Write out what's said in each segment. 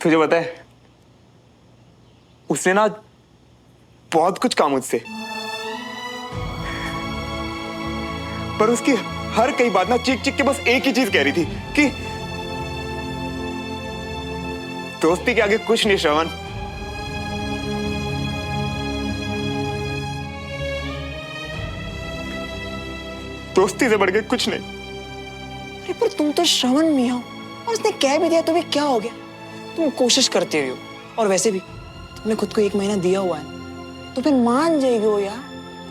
तुझे पता है उसने ना बहुत कुछ कहा मुझसे, पर उसकी हर कई बात ना चीख चीख के बस एक ही चीज कह रही थी कि दोस्ती के आगे कुछ नहीं श्रवण। दोस्ती से बढ़ के कुछ नहीं। अरे पर तुम तो श्रवण मियां हो, और उसने कह भी दिया तो भी क्या हो गया? तुम कोशिश करते रहो, और वैसे भी तुमने खुद को 1 महीना दिया हुआ है, तो फिर मान जाएगी वो यार।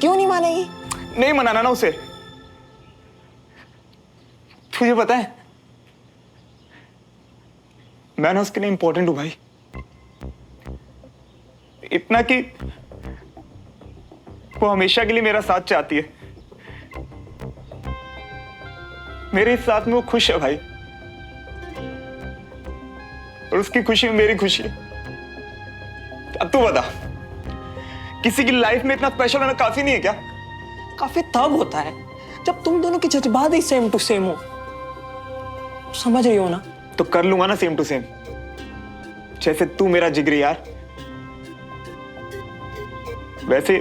क्यों नहीं मानेगी? नहीं मनाना ना उसे। तुझे पता है मैं ना उसके लिए इंपॉर्टेंट हूं भाई, इतना कि वो हमेशा के लिए मेरा साथ चाहती है। मेरे इस साथ में वो खुश है भाई, और उसकी खुशी में मेरी खुशी है। अब तू बता, किसी की लाइफ में इतना स्पेशल होना काफी नहीं है क्या? काफी तब होता है जब तुम दोनों के जज्बात ही सेम टू सेम हो। समझ रही हो ना? तो कर लूंगा ना सेम टू सेम, जैसे तू मेरा जिगरी यार, वैसे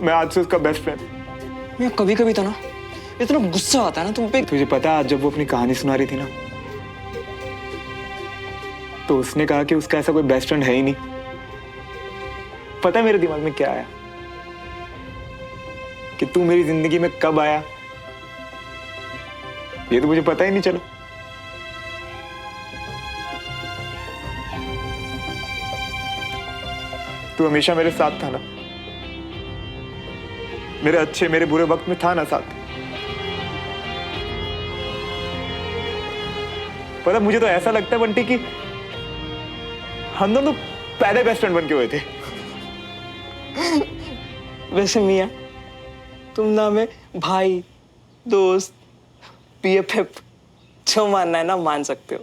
मैं आज से उसका बेस्ट फ्रेंड। मैं कभी कभी तो ना इतना गुस्सा आता है ना तुम पे। तुझे पता है आज जब वो अपनी कहानी सुना रही थी ना, तो उसने कहा कि उसका ऐसा कोई बेस्ट फ्रेंड है ही नहीं। पता है मेरे दिमाग में क्या आया? कि तू मेरी जिंदगी में कब आया ये तो मुझे पता ही नहीं चला। तू हमेशा मेरे साथ था ना, मेरे अच्छे मेरे बुरे वक्त में था ना साथ। पता मुझे तो ऐसा लगता है बंटी कि हम दोनों पहले बेस्ट फ्रेंड बन के हुए थे। वैसे मियां, तुम ना हमें भाई, दोस्त, BFF जो मानना है ना मान सकते हो,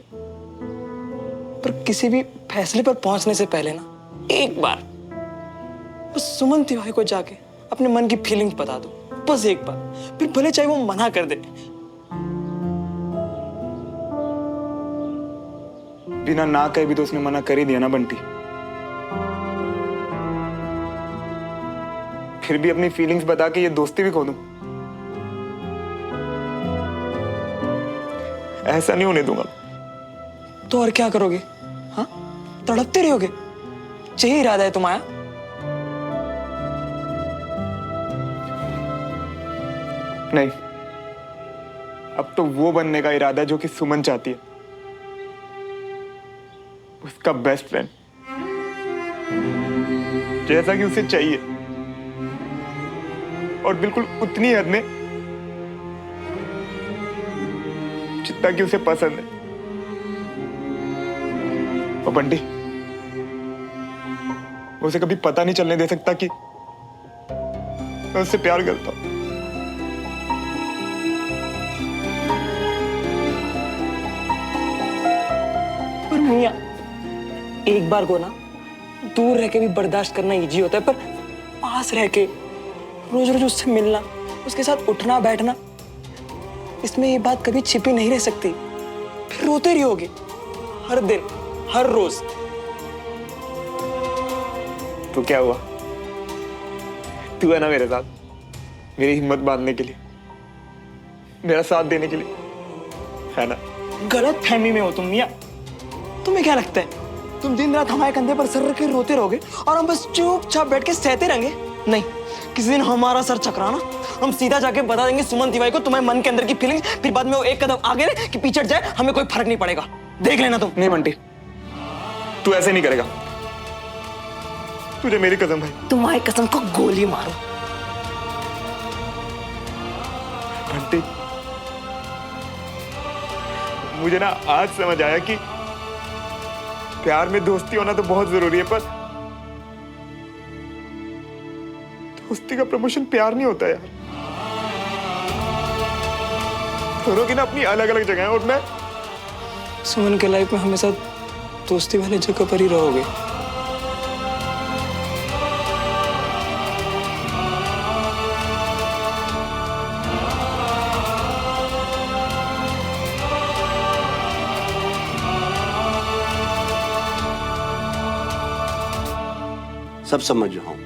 पर किसी भी फैसले पर पहुंचने से पहले ना एक बार बस सुमन तिवारी को जाके अपने मन की फीलिंग्स बता दो, बस एक बार। फिर भले चाहे वो मना कर दे, बिना ना कहे भी तो उसने मना कर ही दिया ना बंटी। फिर भी अपनी फीलिंग्स बता के ये दोस्ती भी खो दूं? ऐसा नहीं होने दूंगा। तो और क्या करोगे? हाँ, तड़पते रहोगे? यही इरादा है तुम्हारा? नहीं, अब तो वो बनने का इरादा है जो कि सुमन चाहती है, उसका बेस्ट फ्रेंड, जैसा कि उसे चाहिए, और बिल्कुल उतनी हद में जितना कि उसे पसंद है। और बंटी, उसे कभी पता नहीं चलने दे सकता कि मैं उससे प्यार करता हूं। पर मियां, एक बार को ना दूर रह के भी बर्दाश्त करना इजी होता है, पर पास रह के रोज रोज उससे मिलना, उसके साथ उठना बैठना, इसमें ये बात कभी छिपी नहीं रह सकती। फिर रोते रहोगे हर दिन, हर रोज। तो क्या हुआ? तू है ना मेरे साथ, मेरी हिम्मत बांधने के लिए, मेरा साथ देने के लिए, है ना? गलत फहमी में हो तुम मियां। तुम्हें क्या लगता है तुम दिन रात हमारे कंधे पर सर रख के रोते रहोगे और हम बस चुपचाप बैठ के सहते रहेंगे? नहीं, किसी दिन हमारा सर चकराना, हम सीधा जाके बता देंगे सुमन तिवारी को तुम्हारे मन के अंदर की फीलिंग्स। फिर बाद में वो एक कदम आगे कि पीछे जाए, हमें कोई फर्क नहीं पड़ेगा। देख लेना तुम। नहीं बंटी, तू ऐसे नहीं करेगा। तुझे मेरी कसम भाई। तुम्हारी कसम को गोली मारो। बंटी, मुझे ना आज समझ आया कि प्यार में दोस्ती होना तो बहुत जरूरी है, पर दोस्ती का प्रमोशन प्यार नहीं होता यार। दोनों की ना अपनी अलग अलग जगह है, और मैं सुमन के लाइफ में हमेशा दोस्ती वाली जगह पर ही रहोगे। सब समझ रहा हूँ।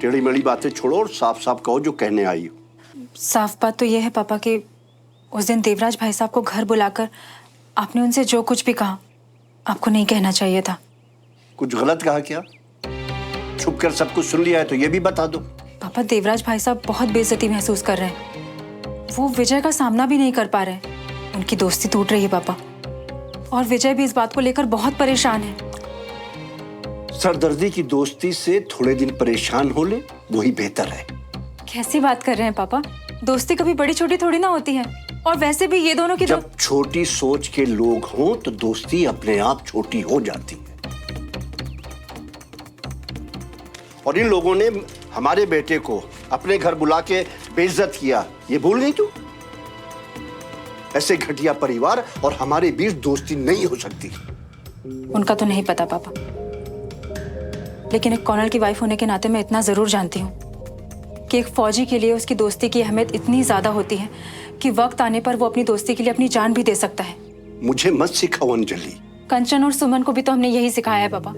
टेढ़ी मेढ़ी बातें छोड़ो और साफ साफ कहो जो कहने आई हो। साफ बात तो यह है पापा कि उस दिन देवराज भाई साहब को घर बुलाकर आपने उनसे जो कुछ भी कहा आपको नहीं कहना चाहिए था। कुछ गलत कहा क्या? छुप कर सब कुछ सुन लिया है तो ये भी बता दो। पापा देवराज भाई साहब बहुत बेइज्जती महसूस कर रहे हैं। वो विजय का सामना भी नहीं कर पा रहे हैं। उनकी दोस्ती टूट रही है पापा, और विजय भी इस बात को लेकर बहुत परेशान है। सरदर्दी की दोस्ती से थोड़े दिन परेशान हो ले, वही बेहतर है। कैसी बात कर रहे हैं पापा? दोस्ती कभी बड़ी छोटी थोड़ी ना होती है, और वैसे भी ये दोनों की जब छोटी सोच के लोग हों तो दोस्ती अपने आप छोटी हो जाती है। और इन लोगों ने हमारे बेटे को अपने घर बुला के बेइज्जत किया, ये भूल गई तू? ऐसे घटिया परिवार और हमारे बीच दोस्ती नहीं हो सकती। उनका तो नहीं पता पापा, लेकिन एक कर्नल की वाइफ होने के नाते मैं इतना जरूर जानती हूँ कि एक फौजी के लिए उसकी दोस्ती की अहमियत इतनी ज्यादा होती है कि वक्त आने पर वो अपनी दोस्ती के लिए अपनी जान भी दे सकता है। मुझे मत सिखाओ अंजलि। कंचन और सुमन को भी तो हमने यही सिखाया है पापा।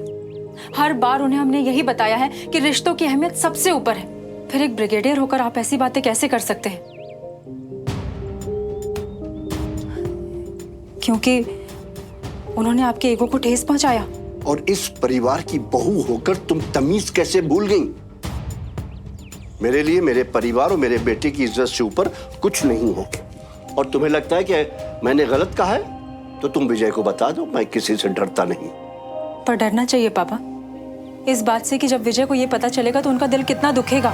हर बार उन्हें हमने यही बताया है कि रिश्तों की अहमियत सबसे ऊपर है। फिर एक ब्रिगेडियर होकर आप ऐसी बातें कैसे कर सकते हैं? क्योंकि उन्होंने आपके ईगो को ठेस पहुंचाया। और इस परिवार की बहू होकर तुम तमीज कैसे भूल गई? मेरे लिए मेरे परिवार और मेरे बेटे की इज्जत से ऊपर कुछ नहीं हो। और तुम्हें लगता है कि मैंने गलत कहा है तो तुम विजय को बता दो, मैं किसी से डरता नहीं। पर डरना चाहिए पापा, इस बात से कि जब विजय को ये पता चलेगा तो उनका दिल कितना दुखेगा।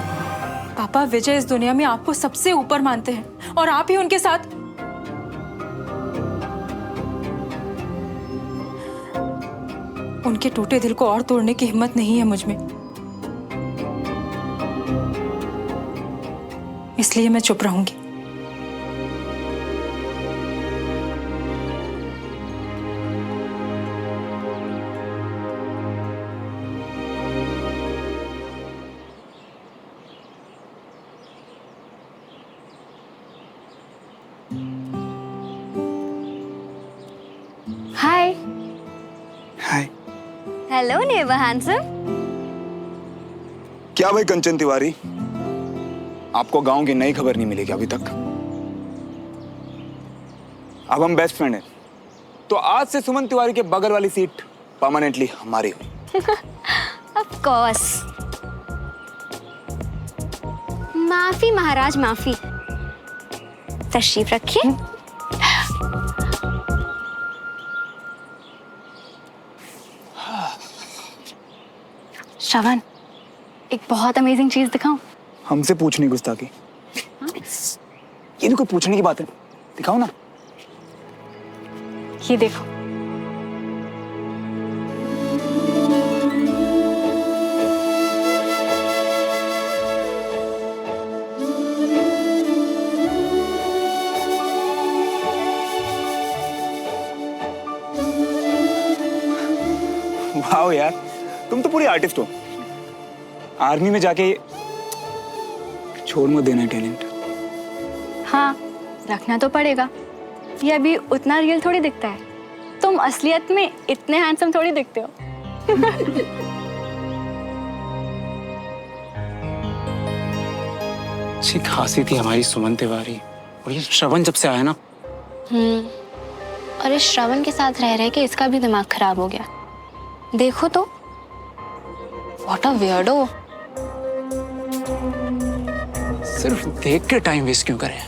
पापा, विजय इस दुनिया में आपको सबसे ऊपर मानते हैं और आप ही उनके साथ। उनके टूटे दिल को और तोड़ने की हिम्मत नहीं है मुझ में, इसलिए मैं चुप रहूंगी। Hi. Hi. Hello never handsome. क्या भाई कंचन तिवारी, आपको गांव की नई खबर नहीं मिली क्या अभी तक? अब हम बेस्ट फ्रेंड हैं, तो आज से सुमन तिवारी के बगल वाली सीट परमानेंटली हमारी हुई। Of course. माफी महाराज माफी। तशरीफ रखिए। श्रवण, एक बहुत अमेजिंग चीज दिखाऊं? हमसे पूछनी गुस्ताखी? ये भी कोई पूछने की बात है? दिखाओ ना। ये देखो। वाह यार, तुम तो पूरी आर्टिस्ट हो। आर्मी में जाके छोड़ मत देना टैलेंट। हाँ, रखना तो पड़ेगा। ये अभी उतना रियल थोड़ी दिखता है। तुम असलियत में इतने हैंडसम थोड़ी दिखते हो। अच्छी खासी थी हमारी सुमन तिवारी, और ये श्रवण जब से आया ना। और इस श्रवण के साथ रह के इसका भी दिमाग खराब हो गया। देखो तो, व्हाट अ वियर्डो। सिर्फ देख के टाइम वेस्ट क्यों करें?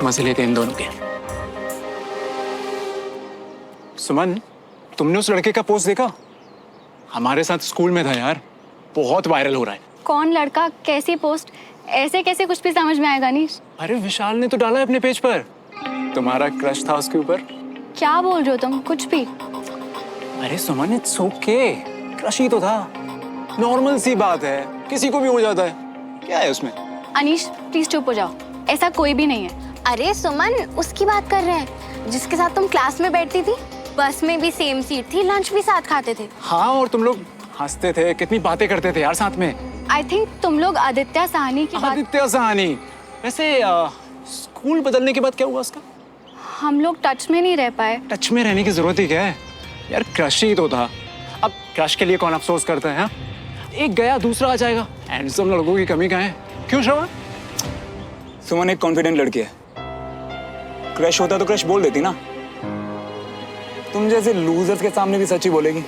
मजे लेते हैं इन दोनों के। सुमन, तुमने उस लड़के का पोस्ट देखा? हमारे साथ स्कूल में था यार, बहुत वायरल हो रहा है। कौन लड़का, कैसी पोस्ट? ऐसे कैसे कुछ भी समझ में आएगा नहीं। अरे विशाल ने तो डाला है अपने पेज पर, तुम्हारा क्रश था उसके ऊपर। क्या बोल रहे हो तुम? कुछ भी। अरे सुमन, इट्स ओके, क्रश ही तो था, नॉर्मल सी बात है, किसी को भी हो जाता है, क्या है उसमें? अनीश प्लीज चुप हो जाओ, ऐसा कोई भी नहीं है। अरे सुमन, उसकी बात कर रहे हैं जिसके साथ तुम क्लास में बैठती थी, बस में भी सेम सीट थी, लंच भी साथ खाते थे। हाँ, और तुम लोग हंसते थे, कितनी बातें करते थे यार साथ में। आई थिंक तुम लोग आदित्य साहनी की बात। आदित्य साहनी। वैसे स्कूल बदलने के बाद क्या हुआ उसका? हम लोग टच में नहीं रह पाए। टच में रहने की जरूरत ही क्या है यार, क्रश ही तो था। अब क्रश के लिए कौन अफसोस करता है? हाँ? एक गया दूसरा आ जाएगा। हैंडसम लड़कों की कमी कहाँ है? क्यों श्रवण? सुमन एक कॉन्फिडेंट लड़की है, क्रश होता तो क्रश बोल देती ना। तुम जैसे लूजर्स के सामने भी सच ही बोलेगी।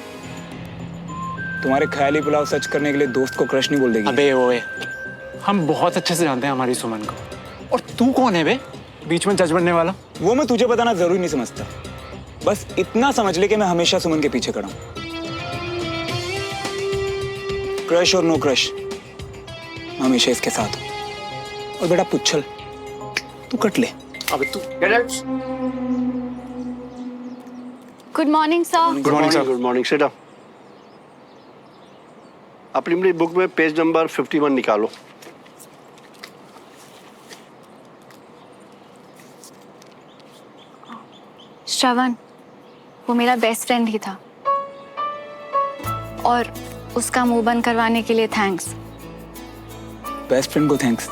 तुम्हारे ख्याली पुलाव सच करने के लिए दोस्त को क्रश नहीं बोल देगी। अबे ओए, हम बहुत अच्छे से जानते हैं हमारी सुमन को। और तू कौन है बे, बीच में जज बनने वाला? वो मैं तुझे बताना जरूरी नहीं समझता, बस इतना समझ ले कि मैं हमेशा सुमन के पीछे खड़ा हूं। क्रश और नो क्रश, मैं हमेशा इसके साथ हूं। और बेटा पुच्छल, तू कट ले। अब तू good morning sir. Good morning sir. Good morning. Sit down. अपनी मेरी बुक में पेज नंबर 51 निकालो। श्रवण, वो मेरा बेस्ट फ्रेंड ही था और उसका मुंह बंद करवाने के लिए थैंक्स। बेस्ट फ्रेंड को थैंक्स?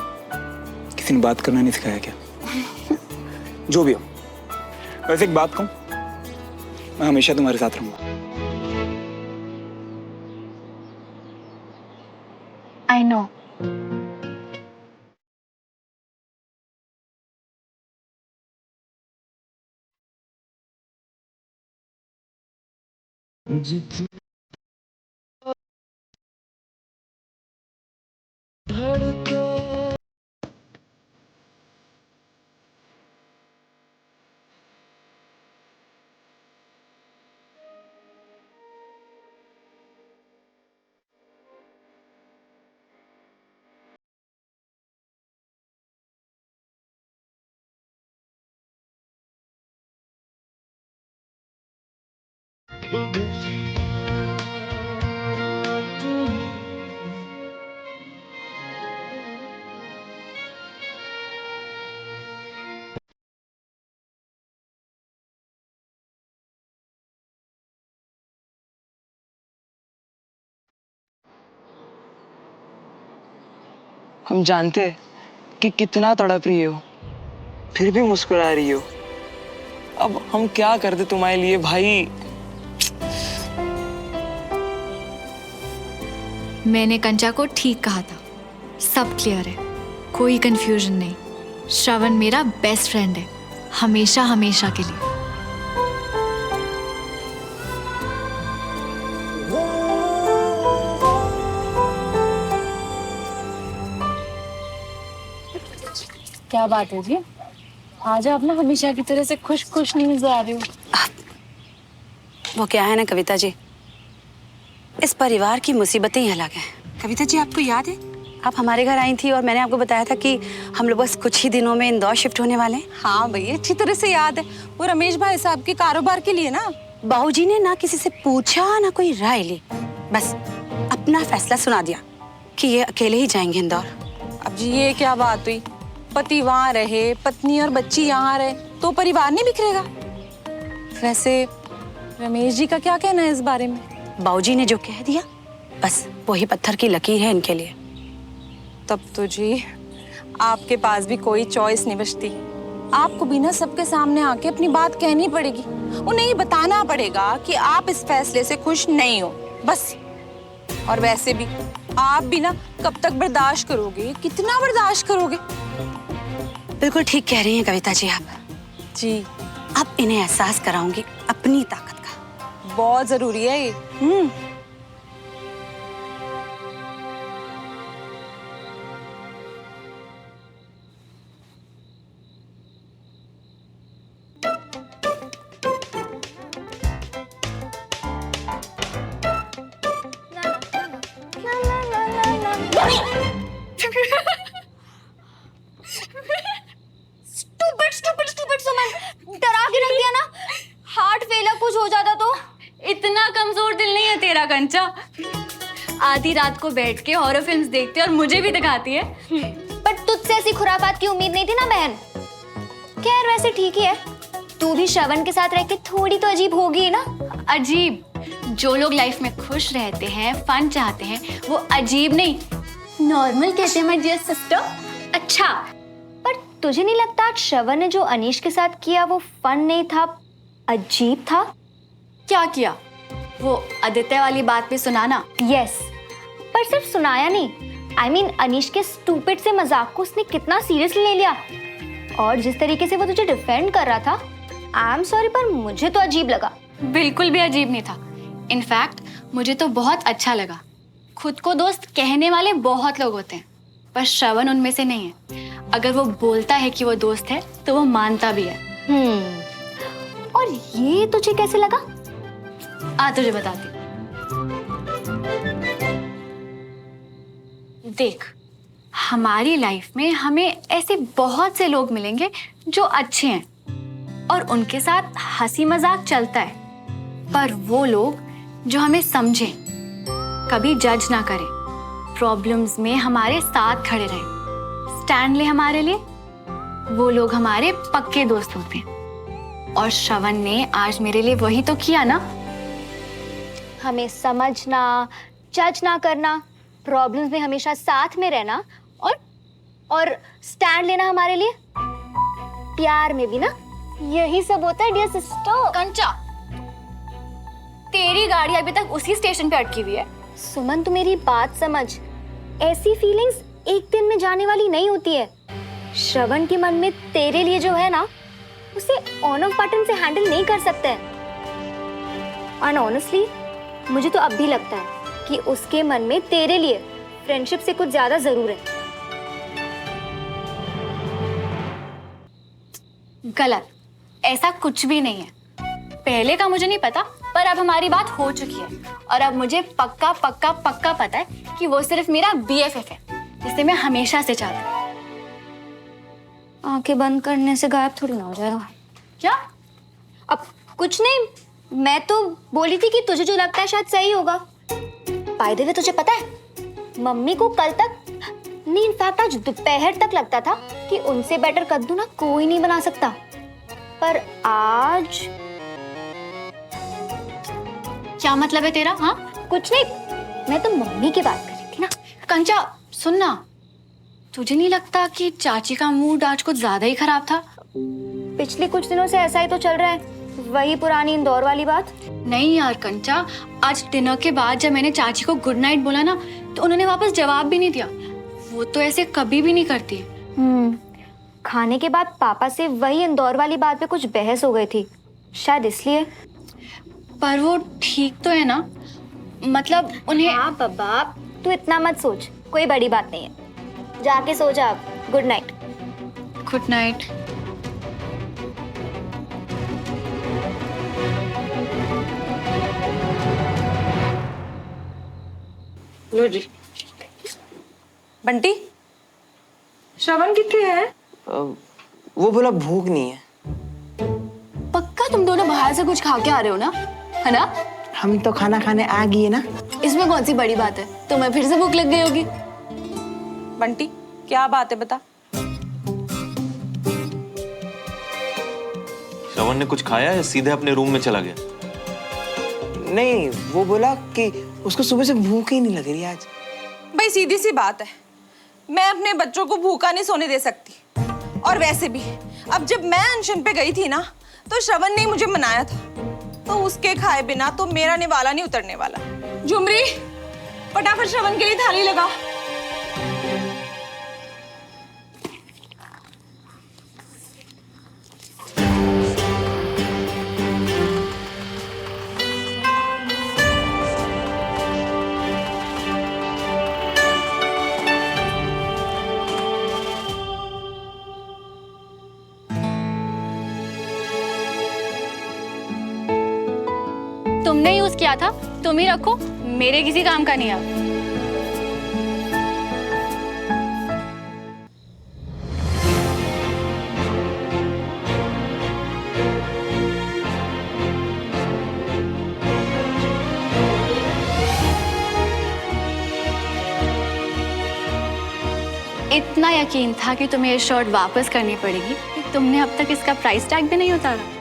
किसी ने बात करना नहीं सिखाया क्या? जो भी हो, वैसे एक बात कहूं, मैं हमेशा तुम्हारे साथ रहूंगा। I know. हम जानते हैं कि कितना तड़प रही हो, फिर भी मुस्कुरा रही हो। अब हम क्या करते तुम्हारे लिए भाई। मैंने कंचा को ठीक कहा था, सब क्लियर है, कोई कंफ्यूजन नहीं। श्रवण मेरा बेस्ट फ्रेंड है, हमेशा हमेशा के लिए। क्या बात है जी, आज आप ना हमेशा की तरह से खुश खुश नहीं नजर आ रही हो। वो क्या है ना कविता जी, इस परिवार की मुसीबतें ही अलग हैं। कविता जी, आपको याद है आप हमारे घर आई थी और मैंने आपको बताया था कि हम लोग बस कुछ ही दिनों में इंदौर शिफ्ट होने वाले हैं। हाँ भैया, अच्छी तरह से याद है। वो रमेश भाई साहब के कारोबार के लिए ना। बाबूजी ने ना किसी से पूछा ना कोई राय ली, बस अपना फैसला सुना दिया कि ये अकेले ही जाएंगे इंदौर। अब जी ये क्या बात हुई, पति वहाँ रहे, पत्नी और बच्ची यहाँ रहे तो परिवार नहीं बिखरेगा। वैसे रमेश जी का क्या कहना है इस बारे में? बाबूजी ने जो कह दिया बस वही पत्थर की लकीर है इनके लिए। तब तो जी आपके पास भी कोई चॉइस नहीं बचती। आपको भी ना सबके सामने आके अपनी बात कहनी पड़ेगी, उन्हें ये बताना पड़ेगा कि आप इस फैसले से खुश नहीं हो, बस। और वैसे भी आप भी ना कब तक बर्दाश्त करोगे, कितना बर्दाश्त करोगे? बिल्कुल ठीक कह रही हैं कविता जी आप। जी अब इन्हें एहसास कराऊंगी अपनी ताकत का। बहुत जरूरी है ये। स्टूपिड सुमन, डरा के रख दिया ना। हार्ट फेल कुछ हो जाता तो। इतना कमजोर दिल नहीं है तेरा कंचा। आधी रात को बैठ के हॉरर फिल्म्स देखती है और मुझे भी दिखाती है। पर तुझसे ऐसी खुरापात की उम्मीद नहीं थी ना बहन। खैर वैसे ठीक ही है, तू भी श्रवण के साथ रह के थोड़ी तो अजीब होगी ही ना। अजीब? जो लोग लाइफ में खुश रहते हैं, फन चाहते हैं, वो अजीब नहीं नॉर्मल कहते हैं माय डियर सिस्टर। अच्छा, पर तुझे नहीं लगता श्रवण ने जो अनीश के साथ किया वो फन नहीं था, अजीब था? क्या किया? वो आदित्य वाली बात भी सुनाना। यस, पर सिर्फ सुनाया नहीं, I mean, अनीश के स्टूपिड से मजाक को उसने कितना सीरियसली ले लिया, और जिस तरीके से वो तुझे डिफेंड कर रहा था, आई एम सॉरी पर मुझे तो अजीब लगा। बिल्कुल भी अजीब नहीं था, इनफैक्ट मुझे तो बहुत अच्छा लगा। खुद को दोस्त कहने वाले बहुत लोग होते हैं, पर श्रवण उनमें से नहीं है। अगर वो बोलता है कि वो दोस्त है तो वो मानता भी है। और ये तुझे कैसे लगा? आ तुझे बताती हूँ। देख, हमारी लाइफ में हमें ऐसे बहुत से लोग मिलेंगे जो अच्छे हैं और उनके साथ हंसी मजाक चलता है, पर वो लोग जो हमें समझें, कभी जज ना करें, प्रॉब्लम्स में हमारे साथ खड़े रहें, स्टैंड ले हमारे लिए, वो लोग हमारे पक्के दोस्त होते हैं। और श्रवण ने आज मेरे लिए वही तो किया ना। हमें समझना, जज ना करना, प्रॉब्लम्स में हमेशा साथ में रहना और स्टैंड लेना हमारे लिए, प्यार में भी ना यही सब होता है डियर सिस्टर। कंचा, तेरी गाड़ी अभी तक उसी स्टेशन पे अटकी हुई है। सुमन, तू मेरी बात समझ, ऐसी फीलिंग्स एक दिन में जाने वाली नहीं होती है। श्रवण के मन में तेरे लिए जो है ना, उसे ऑन ऑफ बटन से हैंडल नहीं कर सकते हैं। और ऑनेस्टली मुझे तो अब भी लगता है कि उसके मन में तेरे लिए फ्रेंडशिप से कुछ ज्यादा जरूर है। गलत, ऐसा कुछ भी नहीं है। पहले का मुझे नहीं पता, पर अब हमारी बात हो चुकी है और अब मुझे पक्का पक्का पक्का पता है कि वो सिर्फ मेरा BFF है, जिसे मैं हमेशा से चाहती हूँ। आंखें बंद करने से गायब थोड़ी ना हो जाएगा। क्या? अब कुछ नहीं, मैं तो बोली थी कि तुझे जो लगता है शायद सही होगा। बाय द वे, तुझे पता है मम्मी को कल तक नहीं, इनफैक्ट आज दोपहर तक लगता था कि उनसे बेटर कद्दू ना कोई नहीं बना सकता, पर आज क्या मतलब है तेरा? हाँ, कुछ नहीं, मैं तो मम्मी की बात कर रही थी ना। कंचा सुन ना, तुझे नहीं लगता कि चाची का मूड आज कुछ ज्यादा ही खराब था? पिछले कुछ दिनों से ऐसा ही तो चल रहा है, वही पुरानी इंदौर वाली बात। नहीं यार कंचा, आज डिनर के बाद जब मैंने चाची को गुड नाइट बोला ना, तो उन्होंने वापस जवाब भी नहीं दिया। वो तो ऐसे कभी भी नहीं करती। खाने के बाद पापा से वही इंदौर वाली बात पे कुछ बहस हो गई थी, शायद इसलिए। पर वो ठीक तो है ना? मतलब उन्हें। हाँ बाबा, तू इतना मत सोच, कोई बड़ी बात नहीं है। जाके सो जा, गुड नाइट। Good night. लो जी। बंटी, श्रवण कितने हैं? वो बोला भूख नहीं है। पक्का तुम दोनों बाहर से कुछ खा के आ रहे हो ना, है ना? हम तो खाना खाने आ गए ना। इसमें कौन सी बड़ी बात है? तुम्हें फिर से भूख लग गई होगी। बंटी, क्या बात है बता। श्रवण ने कुछ खाया या सीधे अपने रूम में चला गया? नहीं, वो बोला कि उसको सुबह से भूख ही नहीं लग रही आज। भाई सीधी सी बात है, मैं अपने बच्चों को भूखा नहीं सोने दे सकती। और वैसे भी अब जब मैं अनशन पे गई थी ना, तो श्रवण ने मुझे मनाया था, तो उसके खाए बिना तो मेरा निवाला नहीं उतरने वाला। झुमरी, फटाफट श्रवण के लिए थाली लगा। तुमने यूज किया था, तुम ही रखो, मेरे किसी काम का नहीं है। इतना यकीन था कि तुम्हें ये शर्ट वापस करनी पड़ेगी कि तुमने अब तक इसका प्राइस टैग भी नहीं उतारा।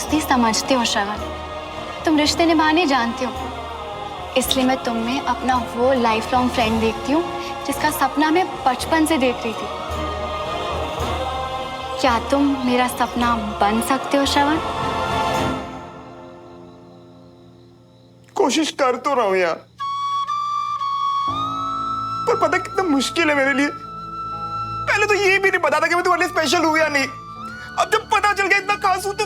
दोस्ती समझते हो श्रवण, तुम रिश्ते निभाने जानते हो, इसलिए मैं तुम में अपना वो लाइफ लॉन्ग फ्रेंड देखती हूँ जिसका सपना मैं बचपन से देख रही थी। क्या तुम मेरा सपना बन सकते हो श्रवण? कोशिश कर तो रहा हूं यार, पर पता कितना मुश्किल है मेरे लिए। पहले तो ये भी नहीं पता था कि मैं तुम्हारे लिए स्पेशल हूं या नहीं। अब जब पता चल गया इतना खास हूं तो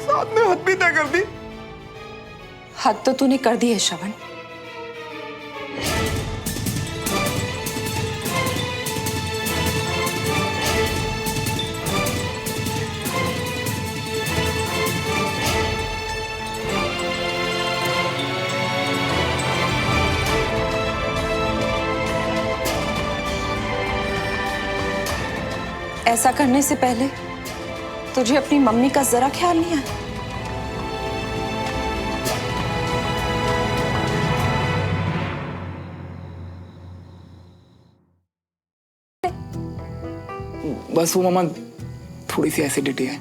साथ में हद भी तय कर दी। हद तो तूने कर दी है श्रवण। ऐसा करने से पहले तुझे अपनी मम्मी का जरा ख्याल नहीं आया? बस वो मामा थोड़ी सी एसिडिटी है।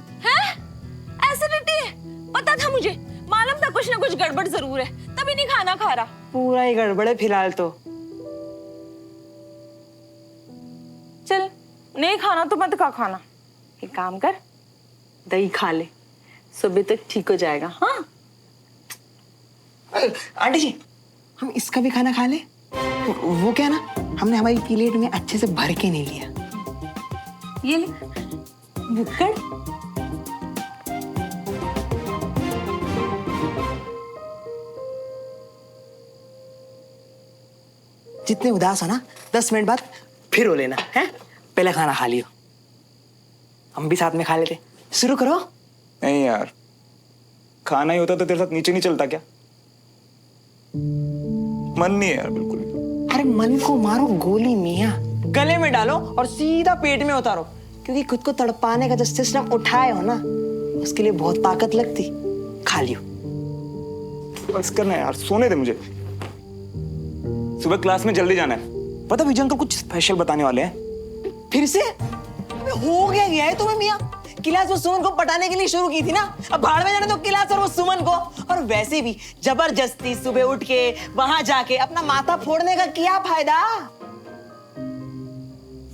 एसिडिटी है? पता था मुझे, मालूम था कुछ ना कुछ गड़बड़ जरूर है, तभी नहीं खाना खा रहा। पूरा ही गड़बड़ है फिलहाल तो। चल नहीं खाना तो मत खा खाना, एक काम कर दही खा ले, सुबह तक ठीक हो जाएगा। हाँ आंटी जी, हम इसका भी खाना खा ले। वो क्या ना, हमने हमारी प्लेट में अच्छे से भर के नहीं लिया। ये ले भुक्कड़। जितने उदास हो ना 10 मिनट बाद फिर हो लेना है। पहले खाना खा लियो, हम भी साथ में खा लेते। शुरू करो। नहीं यार, खाना ही होता तो तेरे साथ नीचे नहीं चलता क्या? मन नहीं है यार बिल्कुल भी। अरे मन को मारो गोली मियां, गले में डालो और सीधा पेट में उतारो, क्योंकि खुद को तड़पाने का जो सिस्टम उठाए हो ना, उसके लिए बहुत ताकत लगती। खा लियो। बस करना यार, सोने दे मुझे। सुबह क्लास में जल्दी जाना है। पता विजय अंकल कुछ स्पेशल बताने वाले हैं। फिर से? अबे हो गया है तुम्हें मियां। क्लास वो सुमन को पटाने के लिए शुरू की थी ना, अब भाड़ में जाने दो क्लास और वो सुमन को। और वैसे भी जबरदस्ती सुबह उठ के वहां जाके अपना माथा फोड़ने का क्या फायदा?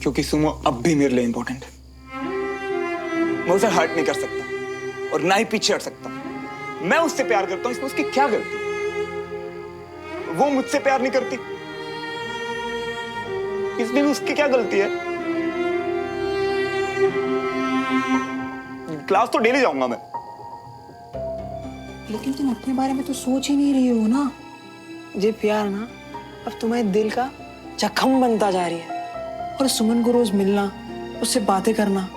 क्योंकि सुमो अब भी मेरे लिए इंपॉर्टेंट है। मैं उसे हर्ट नहीं कर सकता और ना ही पीछे हट सकता। मैं उससे प्यार करता हूं, इसमें उसकी क्या गलती? वो मुझसे प्यार नहीं करती, इसमें भी उसकी क्या गलती है? क्लास तो डेली जाऊंगा मैं। लेकिन तुम अपने बारे में तो सोच ही नहीं रही हो ना। ये प्यार ना अब तुम्हारे दिल का जख्म बनता जा रही है। और सुमन को रोज मिलना, उससे बातें करना,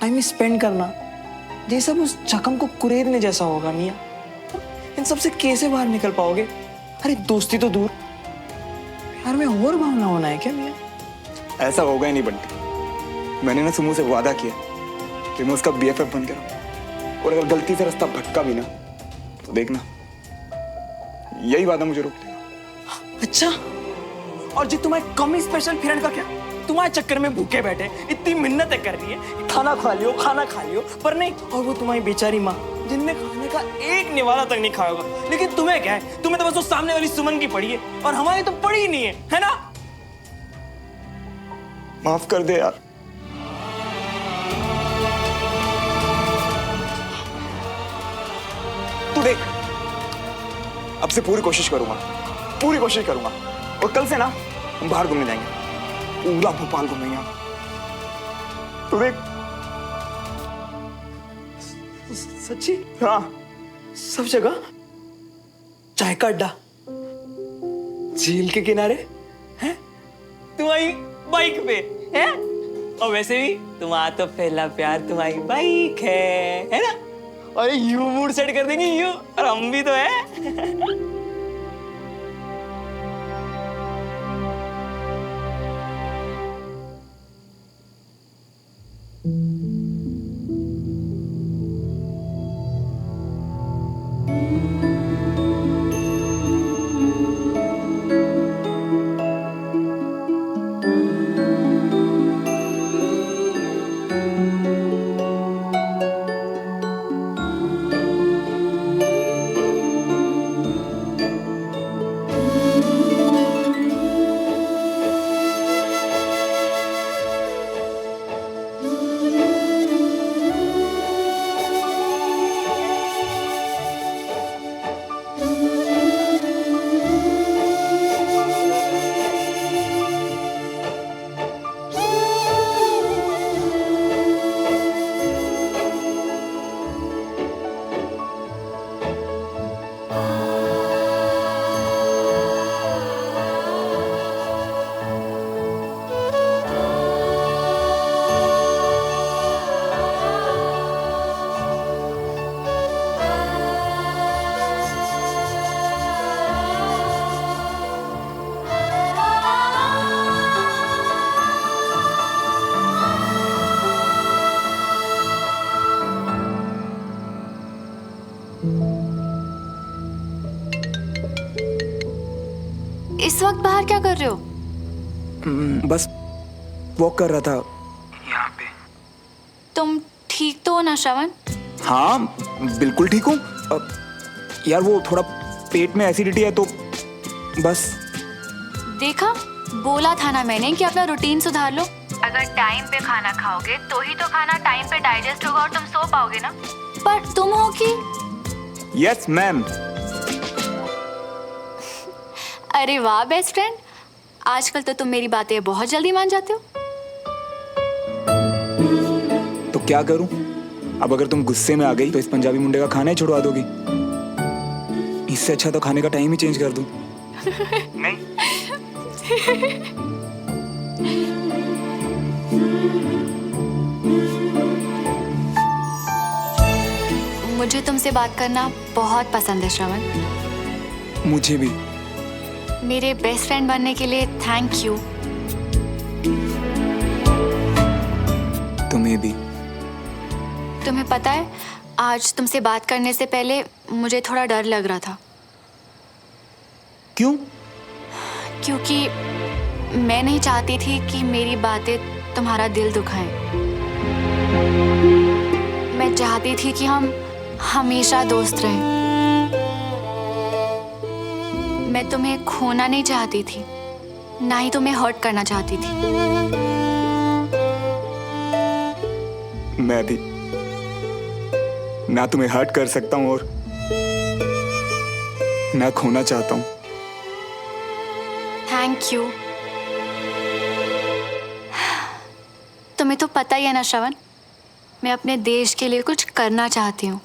टाइम स्पेंड करना, ये सब उस जख्म को कुरेदने जैसा होगा मियां। इन सबसे कैसे बाहर निकल पाओगे? अरे दोस्ती तो दूर, प्यार में और भावना होना है क्या मियां? ऐसा होगा ही नहीं बंटी। मैंने ना सुमो से वादा किया कि मैं उसका BFF बन के रहूं, और अगर गलती से रास्ता भटका भी ना तो देखना, यही वादा मुझे रोक देगा। अच्छा, और जी तुम्हारे कमी स्पेशल फ्रेंड का क्या? तुम्हारे चक्कर में भूखे बैठे इतनी मिन्नतें कर रही है, खाना खा लियो खाना खा लियो, पर नहीं। और वो तुम्हारी बेचारी माँ जिनने खाने का एक निवाला तक नहीं खाया होगा। लेकिन तुम्हें क्या है, तुम्हें तो बस वो सामने वाली सुमन की पड़ी है, और हमारी तो पड़ी ही नहीं है ना? माफ कर दे यार। तू देख, अब से पूरी कोशिश करूंगा, और कल से ना हम बाहर घूमने जाएंगे, पूरा भोपाल घूमेंगे हम। तू देख। सच्ची? हाँ, सब जगह चाय का अड्डा, झील के किनारे, हैं? तुम्हारी बाइक पे, हैं? और वैसे भी तुम्हारा तो पहला प्यार तुम्हारी बाइक है ना? और यू मूड सेट कर देंगे यू, और हम भी तो है। इस वक्त बाहर क्या कर रहे हो? बस वॉक कर रहा था यहाँ पे। तुम ठीक तो हो ना श्रवण? हाँ बिल्कुल ठीक हूँ। यार वो थोड़ा पेट में एसिडिटी है तो बस। देखा, बोला था ना मैंने कि अपना रूटीन सुधार लो। अगर टाइम पे खाना खाओगे तो ही तो खाना टाइम पे डाइजेस्ट होगा और तुम सो पाओगे ना। पर तुम हो कि? Yes ma'am. अरे वाह बेस्ट फ्रेंड, आजकल तो तुम मेरी बातें बहुत जल्दी मान जाते हो। तो क्या करूं? अब अगर तुम गुस्से में आ गई तो इस पंजाबी मुंडे का खाना ही छुड़वा दोगी। इससे अच्छा तो खाने का टाइम ही चेंज कर दूं। नहीं। मुझे तुमसे बात करना बहुत पसंद है श्रवण। मुझे भी। मेरे बेस्ट फ्रेंड बनने के लिए थैंक यू। तुम्हें भी। तुम्हें पता है, आज तुमसे बात करने से पहले मुझे थोड़ा डर लग रहा था। क्यों? क्योंकि मैं नहीं चाहती थी कि मेरी बातें तुम्हारा दिल दुखाएं। मैं चाहती थी कि हम हमेशा दोस्त रहें। मैं तुम्हें खोना नहीं चाहती थी, ना ही तुम्हें हर्ट करना चाहती थी। मैं भी ना तुम्हें हर्ट कर सकता हूं और ना खोना चाहता हूं। Thank you. तुम्हें तो पता ही है ना श्रवण, मैं अपने देश के लिए कुछ करना चाहती हूँ।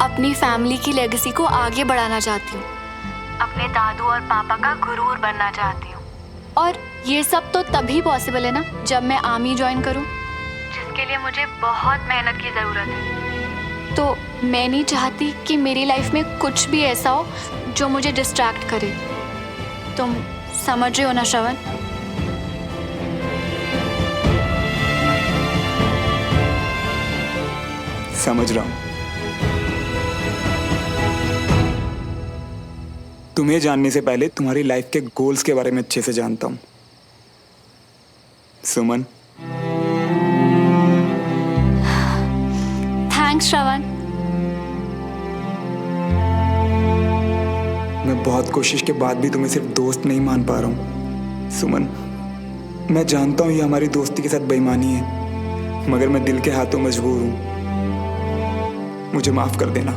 अपनी फैमिली की लेगेसी को आगे बढ़ाना चाहती हूँ। अपने दादू और पापा का गुरूर बनना चाहती हूँ। और ये सब तो तभी पॉसिबल है ना जब मैं आर्मी ज्वाइन करूँ, जिसके लिए मुझे बहुत मेहनत की ज़रूरत है। तो मैं नहीं चाहती कि मेरी लाइफ में कुछ भी ऐसा हो जो मुझे डिस्ट्रैक्ट करे। तुम समझ रहे हो ना श्रवण? समझ रहा हूं। तुम्हें जानने से पहले तुम्हारी लाइफ के गोल्स के बारे में अच्छे से जानता हूं सुमन। थैंक्स श्रवण। मैं बहुत कोशिश के बाद भी तुम्हें सिर्फ दोस्त नहीं मान पा रहा हूं सुमन। मैं जानता हूं ये हमारी दोस्ती के साथ बेईमानी है, मगर मैं दिल के हाथों मजबूर हूं। मुझे माफ कर देना।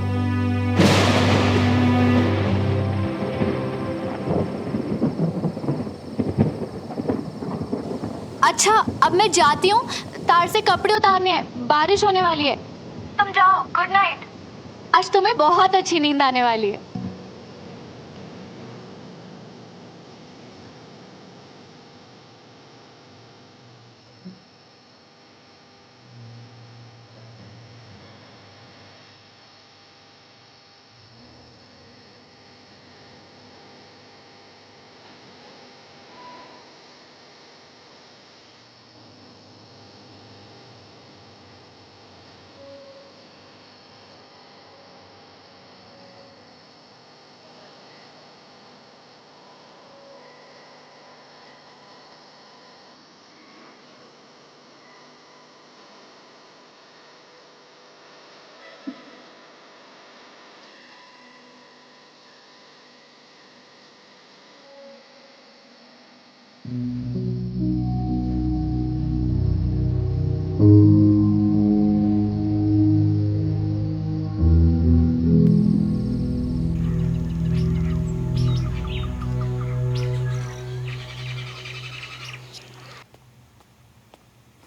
अच्छा, अब मैं जाती हूँ, तार से कपड़े उतारने हैं, बारिश होने वाली है। तुम जाओ, गुड नाइट। आज तुम्हें बहुत अच्छी नींद आने वाली है।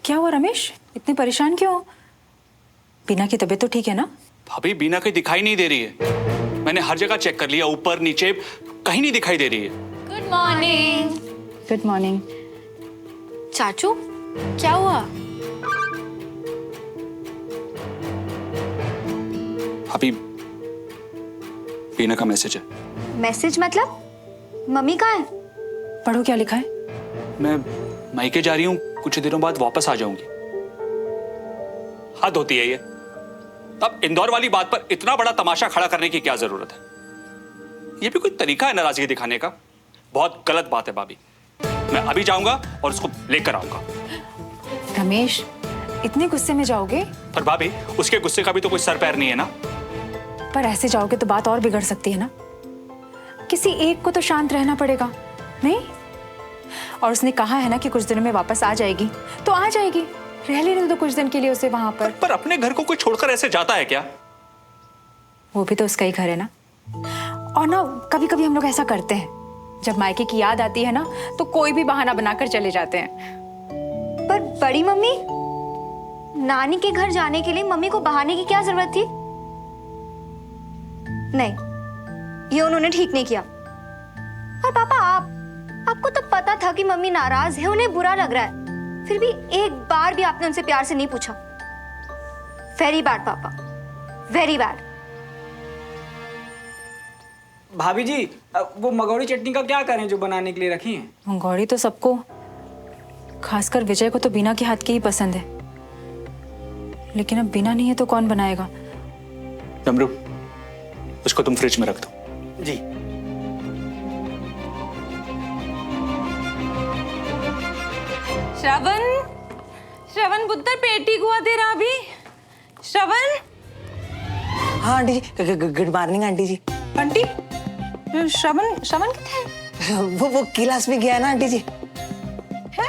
क्या हुआ रमेश, इतने परेशान क्यों हो? बीना की तबीयत तो ठीक है ना? भाभी बीना कहीं दिखाई नहीं दे रही है। मैंने हर जगह चेक कर लिया, ऊपर नीचे कहीं नहीं दिखाई दे रही है। Good morning. Good morning. चाचू, क्या हुआ? भाभी बीना का मैसेज है। मैसेज मतलब? मम्मी कहाँ है? पढ़ो क्या लिखा है। मैं मायके जा रही हूँ, कुछ दिनों बाद वापस आ जाऊंगी। हद होती है ये। अब इंदौर वाली बात पर इतना बड़ा तमाशा खड़ा करने की क्या जरूरत है? ये भी कोई तरीका है नाराजगी दिखाने का? बहुत गलत बात है भाभी। मैं अभी जाऊंगा और उसको लेकर आऊंगा। रमेश, इतने गुस्से में जाओगे? पर भाभी, उसके गुस्से का भी तो कोई सर पैर नहीं है ना। पर ऐसे जाओगे तो बात और बिगड़ सकती है ना। किसी एक को तो शांत रहना पड़ेगा, नहीं? और उसने कहा है ना कि कुछ दिनों में वापस आ जाएगी, तो आ जाएगी। रह लेने दो कुछ दिन के लिए उसे वहां पर। पर अपने घर को कोई छोड़कर ऐसे जाता है क्या? वो भी तो उसका ही घर है ना। और ना कभी कभी हम लोग ऐसा करते हैं, जब मायके की याद आती है ना तो कोई भी बहाना बनाकर चले जाते हैं। पर बड़ी मम्मी, नानी के घर जाने के लिए मम्मी को बहाने की क्या जरूरत थी? नहीं, ये उन्होंने ठीक नहीं किया। और पापा, आपको तो पता था कि मम्मी नाराज है, उन्हें बुरा लग रहा है, फिर भी एक बार भी आपने उनसे प्यार से नहीं पूछा। वेरी बैड पापा, वेरी बैड। भाभी जी, वो मगौड़ी चटनी का क्या करें जो बनाने के लिए रखी है? मंगौड़ी तो सबको, खासकर विजय को तो बिना के हाथ की ही पसंद है। लेकिन अब बिना नहीं है तो कौन बनाएगा? डमरू, उसको तुम फ्रिज में रख दो। जी। श्रवण, श्रवण पुत्र, पेटी हुआ तेरा अभी? श्रवण। हाँ आंटी जी, गुड मॉर्निंग आंटी जी। आंटी, श्रवण, श्रवण कितने है? वो क्लास में गया ना आंटी जी। है?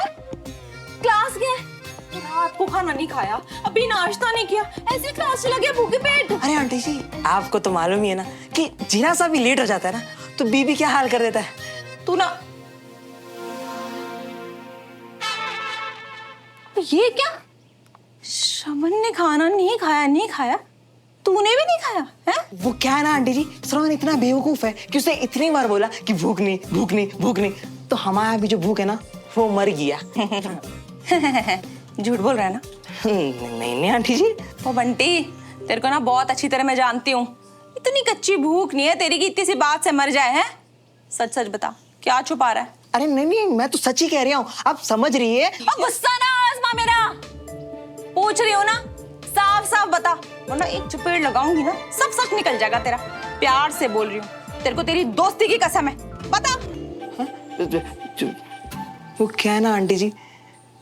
क्लास गया? रात को खाना नहीं खाया, अभी नाश्ता नहीं किया, ऐसे क्लास चला गया भूखे पेट। अरे आंटी जी, आपको तो मालूम ही है ना कि जीना सा भी लेट हो जाता है ना तो बीबी क्या हाल कर देता है। तू ना, ये क्या? श्रवण ने खाना नहीं खाया, नहीं खाया, तूने भी नहीं खाया है? वो क्या है ना आंटी जी, श्रवण इतना बेवकूफ है कि उसने इतनी बार बोला कि भूख नहीं, भूख नहीं, भूख नहीं, तो हमारा भी जो भूख है ना वो मर गया। झूठ बोल रहा है ना? नहीं आंटी जी। ओ बंटी, तेरे को ना बहुत अच्छी तरह मैं जानती हूँ, इतनी कच्ची भूख नहीं है तेरी की इतनी सी बात से मर जाए। है? सच सच बता, क्या छुपा रहा है? अरे नहीं, मैं तो सच ही कह रही हूँ, आप समझ रही है। गुस्सा ना आजमा मेरा, पूछ रही हो ना, साफ साफ बता, वरना एक चपेट लगाऊंगी ना सब सच निकल जाएगा तेरा। प्यार से बोल रही हूँ, तेरे को तेरी दोस्ती की कसम है, बता। वो क्या है ना आंटी जी,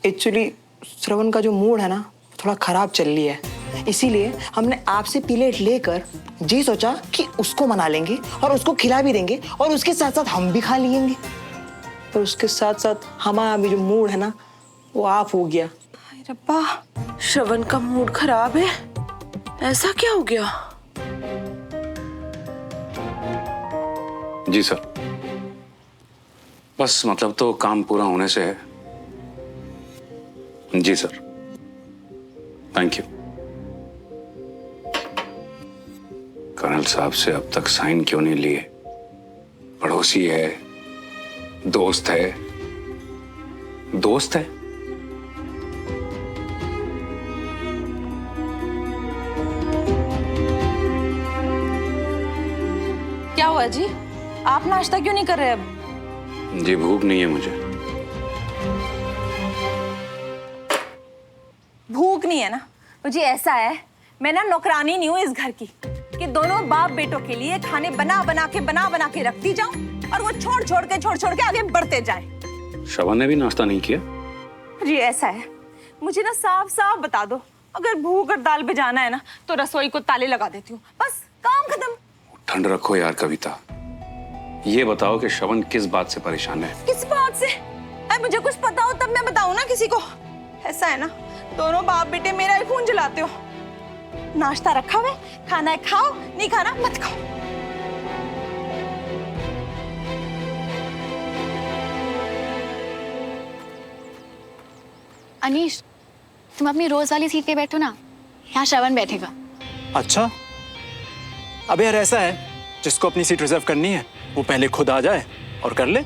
एक्चुअली श्रवण का जो मूड है ना थोड़ा खराब चल रही है, इसीलिए हमने आपसे प्लेट लेकर जी सोचा कि उसको मना लेंगे और उसको खिला भी देंगे और उसके साथ साथ हम भी खा लेंगे। पर उसके साथ साथ हमारा भी जो मूड है ना वो ऑफ हो गया। रब्बा, श्रवण का मूड खराब है, ऐसा क्या हो गया? जी सर, बस मतलब तो काम पूरा होने से है। जी सर, थैंक यू। कर्नल साहब से अब तक साइन क्यों नहीं लिए? पड़ोसी है, दोस्त है, दोस्त है। क्या हुआ जी, आप नाश्ता क्यों नहीं कर रहे अब? जी भूख नहीं है मुझे। भूख नहीं है ना? मुझे ऐसा है, मैं ना नौकरानी नहीं हूँ इस घर की कि दोनों बाप बेटों के लिए खाने बना बना के रखती जाऊं और वो छोड़ छोड़ के आगे बढ़ते जाए। श्रवण ने भी नाश्ता नहीं किया? जी ऐसा है, मुझे ना साफ साफ बता दो, अगर भूख और दाल पे जाना है ना तो रसोई को ताले लगा देती हूँ, बस काम खत्म। ठंड रखो यार कविता, ये बताओ कि श्रवण किस बात से परेशान है? किस बात से? अरे मुझे कुछ पता हो तब मैं बताऊं ना किसी को। ऐसा है ना, दोनों बाप बेटे मेरा ही खून जलाते हो। नाश्ता रखा हुआ है, खाना है खाओ, नहीं खाना मत खाओ। अनीश, तुम अपनी रोज वाली सीट पे बैठो ना, यहाँ श्रवण बैठेगा। अच्छा, अब यार ऐसा है, जिसको अपनी सीट रिजर्व करनी है वो पहले खुद आ जाए और कर ले।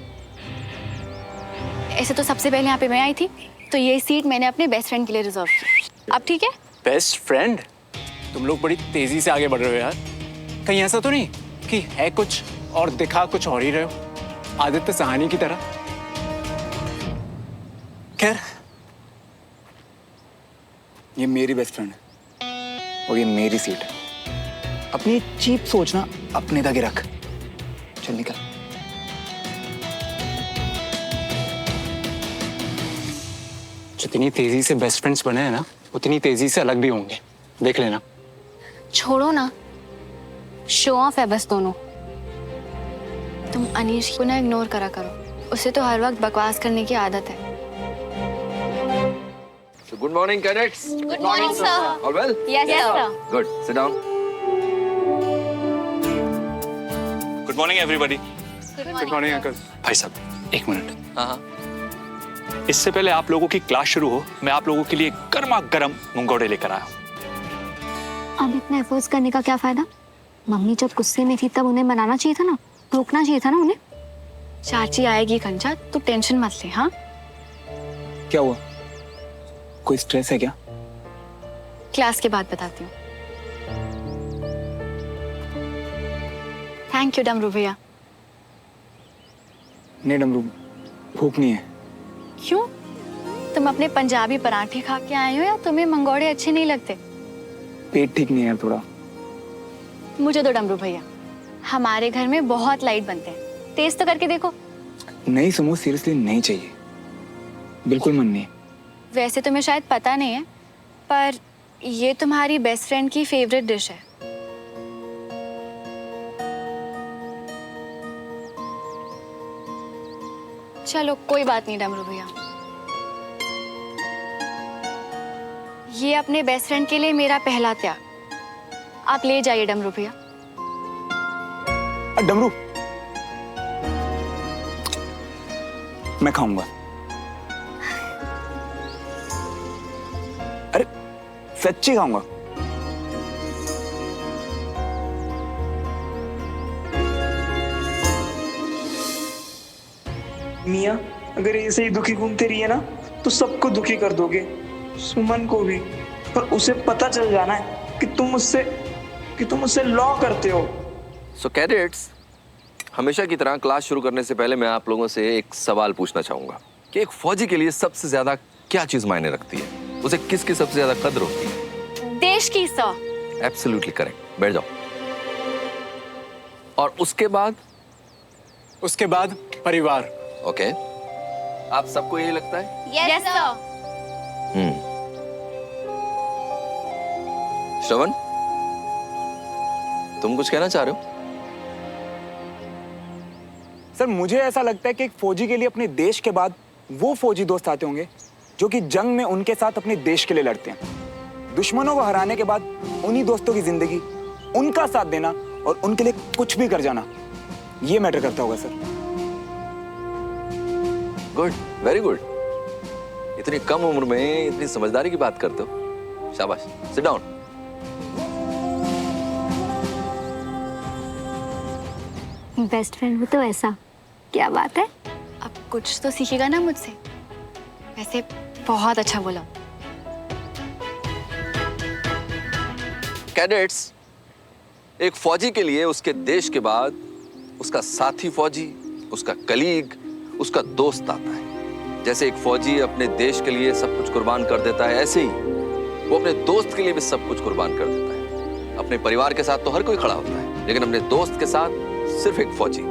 ऐसे तो सबसे पहले यहाँ पे मैं आई थी, तो ये सीट मैंने अपने बेस्ट फ्रेंड के लिए रिजर्व की। अब ठीक है? Best friend? तुम लोग बड़ी तेजी से आगे बढ़ रहे हो यार। कहीं ऐसा तो नहीं कि है कुछ और दिखा कुछ और ही रहे हो, आदित्य सहानी की तरह? खैर, ये मेरी बेस्ट फ्रेंड है और ये मेरी सीट है। अपनी चीप सोचना अपने तक रख। चल निकल। जितनी तेजी से बेस्ट फ्रेंड्स बने हैं ना, उतनी तेजी से अलग भी होंगे, देख लेना। छोड़ो ना, शो ऑफ है बस दोनों। तुम अनीश को ना इग्नोर करा करो, उसे तो हर वक्त बकवास करने की आदत है। So good morning, cadets. Good morning sir. All well? Yes sir. Good. Sit down. Good morning everybody. Good morning uncle. भाई साहब एक मिनट, हाँ। इससे पहले आप लोगों की क्लास शुरू हो, मैं आप लोगों के लिए गर्मा गर्म मंगोड़े लेकर आया हूँ। अब इतना एफर्ट्स करने का क्या फायदा? मम्मी जब गुस्से में थी तब उन्हें मनाना चाहिए था ना, रोकना चाहिए था ना उन्हें। चाची आएगी कंचा, तू टेंशन मत ले। हाँ, क्या हुआ? कोई स्ट्रेस है क्या? क्लास के बाद बताती हूँ। थैंक यू डमरू भैया। नहीं डमरू, भूख नहीं है। क्यों? तुम अपने पंजाबी पराठे खा के आए हो या तुम्हें मंगोड़े अच्छे नहीं लगते? पेट ठीक नहीं है थोड़ा। मुझे दो डमरू भैया, हमारे घर में बहुत लाइट बनते हैं, टेस्ट तो करके देखो। नहीं सुमो, सीरियसली नहीं चाहिए, बिल्कुल मन नहीं। वैसे तुम्हें शायद पता नहीं है, पर ये तुम्हारी बेस्ट फ्रेंड की फेवरेट डिश है। चलो कोई बात नहीं डमरू भैया, ये अपने बेस्ट फ्रेंड के लिए मेरा पहला त्याग। आप ले जाइए डमरू भैया। डमरू, मैं खाऊंगा। अरे सच्ची खाऊंगा। मियाँ, अगर ऐसे ही दुखी घूमते रहिए ना तो सबको दुखी कर दोगे, सुमन को भी। पर उसे पता चल जाना है कि तुम मुझसे लॉ करते हो। So cadets, हमेशा की तरह क्लास शुरू करने से पहले मैं आप लोगों से एक सवाल पूछना चाहूंगा कि एक फौजी के लिए सबसे ज्यादा क्या चीज मायने रखती है? उसे किसकी सबसे ज्यादा कद्र होती है? देश की सर। Absolutely correct. बैठ जाओ। और उसके बाद? उसके बाद परिवार। ओके, आप सबको यही लगता है? Yes sir. श्रवण, तुम कुछ कहना चाह रहे हो? सर मुझे ऐसा लगता है कि एक फौजी के लिए अपने देश के बाद वो फौजी दोस्त आते होंगे जो कि जंग में उनके साथ अपने देश के लिए लड़ते हैं। दुश्मनों को हराने के बाद उन्हीं दोस्तों की जिंदगी, उनका साथ देना और उनके लिए कुछ भी कर जाना, ये मैटर करता होगा सर। Good, very good. इतनी कम उम्र में इतनी समझदारी की बात करते हो, शाबाश। Sit down. बेस्ट फ्रेंड हो तो ऐसा, क्या बात है? अब कुछ तो सीखेगा ना मुझसे। वैसे बहुत अच्छा बोला। कैडेट्स, एक फौजी के लिए उसके देश के बाद उसका साथी फौजी, उसका कलीग, उसका दोस्त आता है। जैसे एक फौजी अपने देश के लिए सब कुछ कुर्बान कर देता है, ऐसे ही वो अपने दोस्त के लिए भी सब कुछ कुर्बान कर देता है। अपने परिवार के साथ तो हर कोई खड़ा होता है, लेकिन अपने दोस्त के साथ सिर्फ एक फौजी।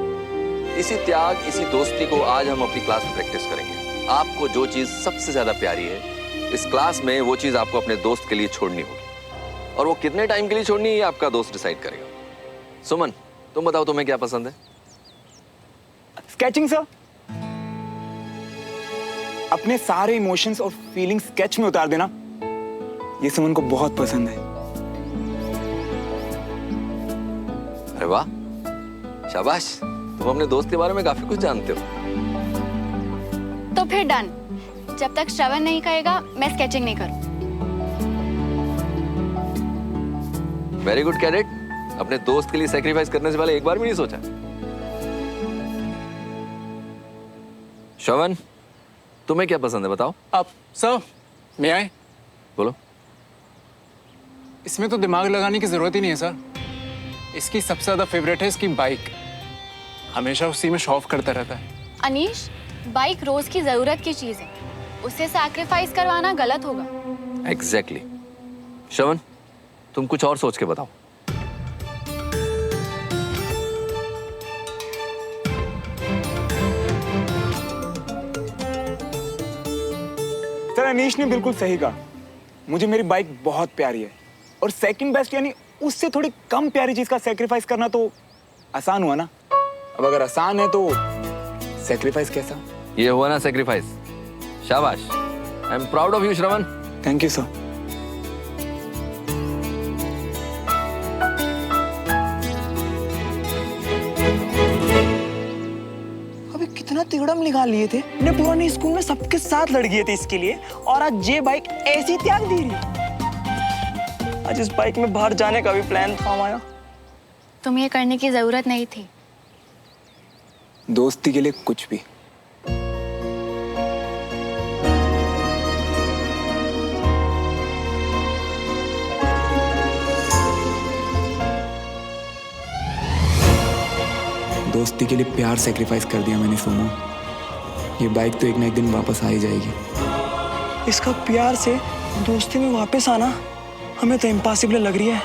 इसी त्याग, इसी दोस्ती को आज हम अपनी क्लास में प्रैक्टिस करेंगे। आपको जो चीज सबसे ज्यादा प्यारी है इस क्लास में, वो चीज आपको अपने दोस्त के लिए छोड़नी होगी, और वो कितने टाइम के लिए छोड़नी है ये आपका दोस्त डिसाइड करेगा। सुमन, तुम बताओ तुम्हें क्या पसंद है? Sketching sir. अपने सारे इमोशंस और फीलिंग्स स्केच में उतार देना, ये सुमन को बहुत पसंद है। अरे वाह, शाबाश। तुम अपने दोस्त के बारे में काफी कुछ जानते हो। तो फिर डन। जब तक श्रवण नहीं कहेगा मैं स्केचिंग नहीं करूं। Very good cadet. अपने दोस्त के लिए सैक्रिफाइस करने से पहले एक बार भी नहीं सोचा। श्रवण, तुम्हें क्या पसंद है बताओ? अब सर मैं आए? बोलो। इसमें तो दिमाग लगाने की जरूरत ही नहीं है सर। इसकी सबसे ज्यादा फेवरेट है इसकी बाइक। हमेशा उसी में शौक करता रहता है। अनीश, बाइक रोज की जरूरत की चीज है, उसे सैक्रिफाइस करवाना गलत होगा। एग्जैक्टली। श्रवण, तुम कुछ और सोच के बताओ। सर अनीश ने बिल्कुल सही कहा। मुझे मेरी बाइक बहुत प्यारी है और सेकंड बेस्ट यानी उससे थोड़ी कम प्यारी चीज का सेक्रीफाइस करना तो आसान हुआ ना। अब अगर आसान है तो सेक्रीफाइस कैसा? ये हुआ ना सेक्रीफाइस। शाबाश, I am proud of you Shravan. Thank you sir. अबे कितना तिगड़म निकाल लिए थे। ने पुराने स्कूल में सबके साथ लड़ गए थे इसके लिए, और आज ये बाइक ऐसी त्याग दी रही। आज इस बाइक में बाहर जाने का भी प्लान था हमारा। तुम्हें ये करने की जरूरत नहीं थी। दोस्ती के लिए कुछ भी। दोस्ती के लिए प्यार सेक्रीफाइस कर दिया मैंने सोमू। ये बाइक तो एक ना एक दिन वापस आ ही जाएगी। इसका प्यार से दोस्ती में वापस आना हमें तो इम्पॉसिबल लग रही है।